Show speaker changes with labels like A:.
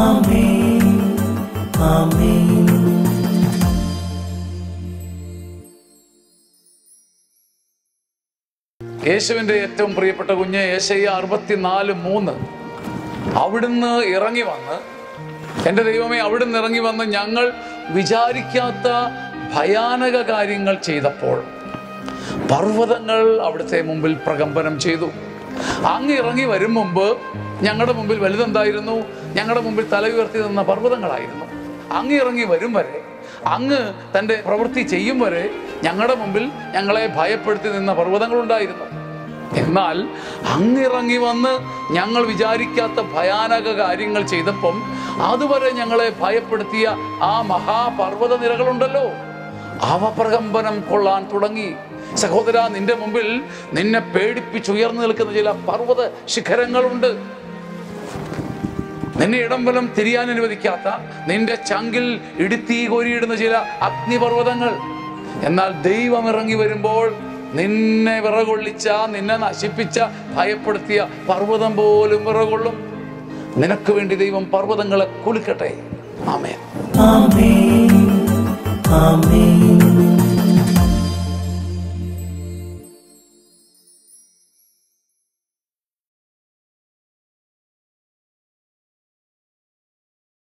A: ആമേൻ. ആമേൻ.
B: യേശുവിൻ്റെ ഏറ്റവും പ്രിയപ്പെട്ട കുഞ്ഞ് യെശയ്യാ 64:3. അവിടുന്ന് ഇറങ്ങി വന്ന്, എൻ്റെ ദൈവമേ, അവിടുന്ന് ഇറങ്ങി വന്ന് ഞങ്ങൾ വിചാരിക്കാത്ത ഭയാനക കാര്യങ്ങൾ ചെയ്തപ്പോൾ പർവ്വതങ്ങൾ അവിടുത്തെ മുമ്പിൽ പ്രകമ്പനം ചെയ്തു. അങ്ങ് ഇറങ്ങി വരും മുമ്പ് ഞങ്ങളുടെ മുമ്പിൽ വലുതെന്തായിരുന്നു? ഞങ്ങളുടെ മുമ്പിൽ തല ഉയർത്തി നിന്ന പർവ്വതങ്ങളായിരുന്നു. അങ്ങ് ഇറങ്ങി വരും വരെ, അങ്ങ് തൻ്റെ പ്രവൃത്തി ചെയ്യും വരെ ഞങ്ങളുടെ മുമ്പിൽ ഞങ്ങളെ ഭയപ്പെടുത്തി നിന്ന പർവ്വതങ്ങളുണ്ടായിരുന്നു. എന്നാൽ അങ്ങിറങ്ങി വന്ന് ഞങ്ങൾ വിചാരിക്കാത്ത ഭയാനക കാര്യങ്ങൾ ചെയ്തപ്പം അതുവരെ ഞങ്ങളെ ഭയപ്പെടുത്തിയ ആ മഹാപർവ്വത നിരകളുണ്ടല്ലോ, അവ പ്രകമ്പനം കൊള്ളാൻ തുടങ്ങി. സഹോദര, നിന്റെ മുമ്പിൽ നിന്നെ പേടിപ്പിച്ചുയർന്നു നിൽക്കുന്ന ചില പർവ്വത ശിഖരങ്ങളുണ്ട്. നിന്നെ ഇടം വലം തിരിയാൻ അനുവദിക്കാത്ത, നിന്റെ ചങ്കിൽ ഇടുത്തി കോരിയിടുന്ന ചില അഗ്നിപർവ്വതങ്ങൾ. എന്നാൽ ദൈവം ഇറങ്ങി വരുമ്പോൾ നിന്നെ വിറകൊള്ളിച്ച, നിന്നെ നശിപ്പിച്ച, ഭയപ്പെടുത്തിയ പർവ്വതം പോലും വിറകൊള്ളും. നിനക്ക് വേണ്ടി ദൈവം പർവ്വതങ്ങളെ കുലുക്കട്ടെ. ആമേൻ.
A: ആമേൻ. ആമേൻ.